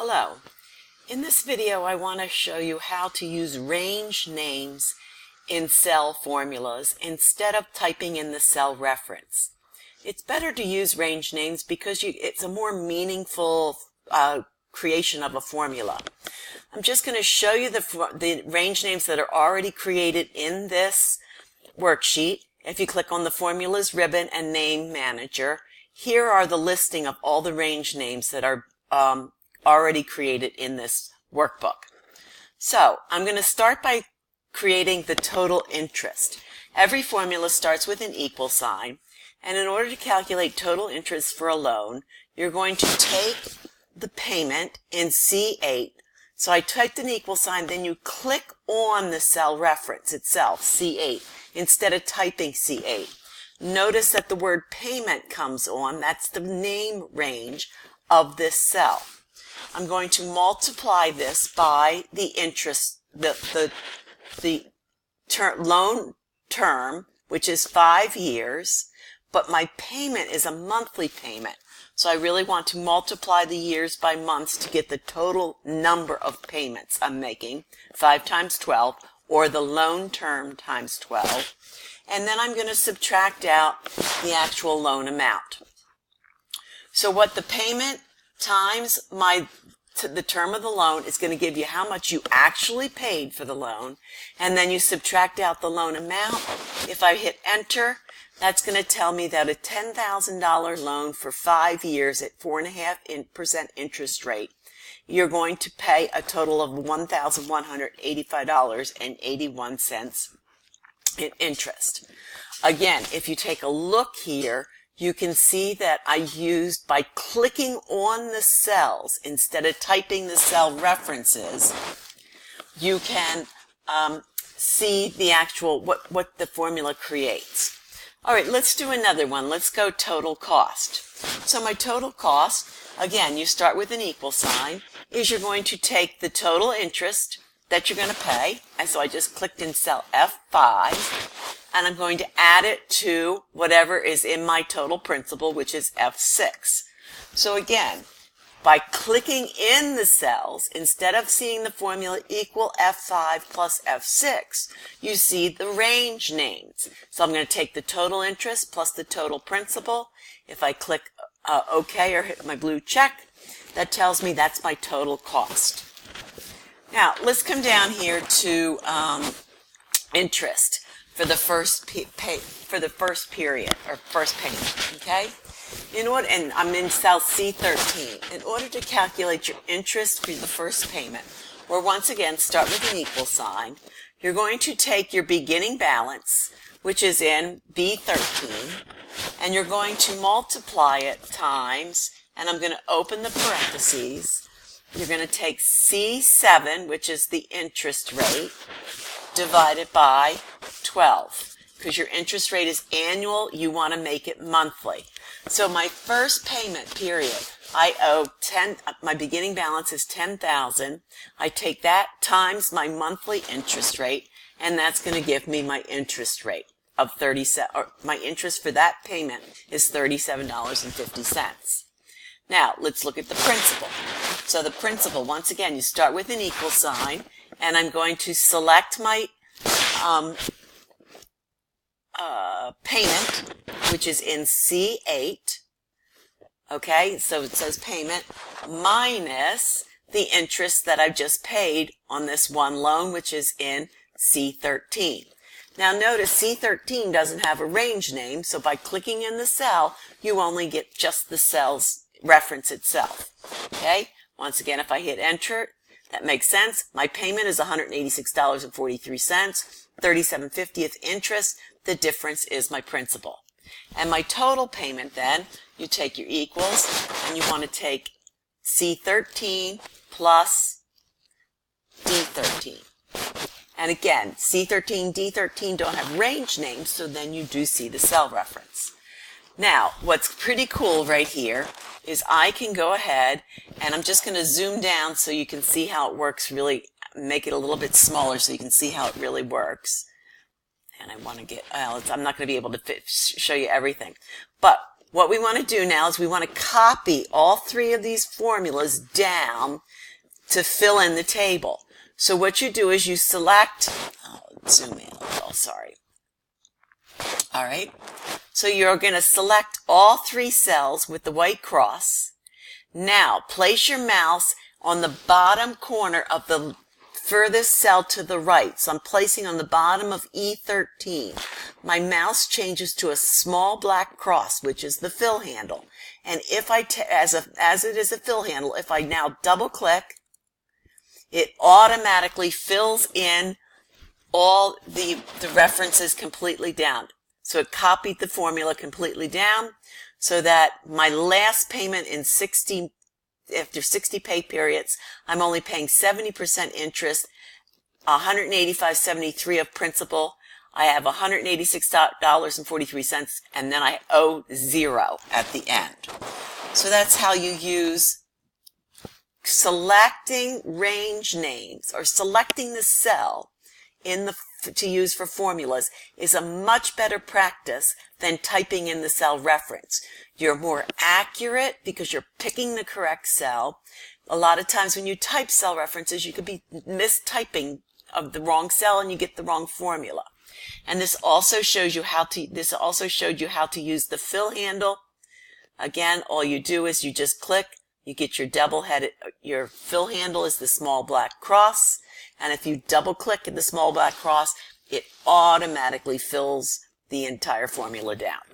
Hello. In this video I want to show you how to use range names in cell formulas instead of typing in the cell reference. It's better to use range names because it's a more meaningful creation of a formula. I'm just going to show you the range names that are already created in this worksheet. If you click on the Formulas ribbon and Name Manager, here are the listing of all the range names that are already created in this workbook. So I'm going to start by creating the total interest. Every formula starts with an equal sign, and in order to calculate total interest for a loan, you're going to take the payment in C8. So I typed an equal sign, then you click on the cell reference itself, C8, instead of typing C8. Notice that the word payment comes on. That's the name range of this cell. I'm going to multiply this by the interest, the loan term, which is 5 years, but my payment is a monthly payment. So I really want to multiply the years by months to get the total number of payments I'm making, 5 times 12, or the loan term times 12. And then I'm going to subtract out the actual loan amount. So what the payment times the term of the loan is going to give you how much you actually paid for the loan, and then you subtract out the loan amount. If I hit enter, that's going to tell me that a $10,000 loan for 5 years at 4.5% interest rate, you're going to pay a total of $1,185.81 in interest. Again, if you take a look here, you can see that I used, by clicking on the cells instead of typing the cell references, you can see the actual, what the formula creates. All right, let's do another one. Let's go total cost. So my total cost, again, you start with an equal sign, is you're going to take the total interest that you're going to pay. And so I just clicked in cell F5. And I'm going to add it to whatever is in my total principal, which is F6. So again, by clicking in the cells, instead of seeing the formula equal F5 plus F6, you see the range names. So I'm going to take the total interest plus the total principal. If I click OK or hit my blue check, that tells me that's my total cost. Now, let's come down here to interest for the first period or first payment, okay? And I'm in cell C13. In order to calculate your interest for the first payment, or once again start with an equal sign, you're going to take your beginning balance, which is in B13, and you're going to multiply it times, and I'm going to open the parentheses. You're going to take C7, which is the interest rate, divided by 12. Because your interest rate is annual, you want to make it monthly. So my first payment period, I owe my beginning balance is $10,000. I take that times my monthly interest rate, and that's going to give me my interest rate of my interest for that payment is $37.50. Now, let's look at the principal. So the principal, once again, you start with an equal sign, and I'm going to select my payment, which is in C8. Okay, so it says payment minus the interest that I've just paid on this one loan, which is in C13. Now notice C13 doesn't have a range name, so by clicking in the cell, you only get just the cell's reference itself. Okay, once again, if I hit enter, that makes sense. My payment is $186.43, $37.50 interest. The difference is my principal. And my total payment then, you take your equals, and you want to take C13 plus D13. And again, C13, D13 don't have range names, so then you do see the cell reference. Now, what's pretty cool right here is I can go ahead, and I'm just going to zoom down so you can see how it works, really make it a little bit smaller so you can see how it really works. And I want to get, I'm not going to be able to show you everything. But what we want to do now is we want to copy all three of these formulas down to fill in the table. So what you do is you select, zoom in a little, sorry. All right, so you're going to select all three cells with the white cross. Now place your mouse on the bottom corner of the furthest cell to the right. So I'm placing on the bottom of E13. My mouse changes to a small black cross, which is the fill handle. And if I, as it is a fill handle, if I now double click, it automatically fills in all the references completely down. So it copied the formula completely down so that my last payment in after 60 pay periods, I'm only paying 70% interest, $185.73 of principal. I have $186.43, and then I owe $0 at the end. So that's how you use selecting range names, or selecting the cell to use for formulas is a much better practice than typing in the cell reference. You're more accurate because you're picking the correct cell. A lot of times when you type cell references, you could be mistyping of the wrong cell and you get the wrong formula. And this also shows you how to use the fill handle. Again, all you do is you just click, you get your your fill handle is the small black cross. And if you double click at the small black cross, it automatically fills the entire formula down.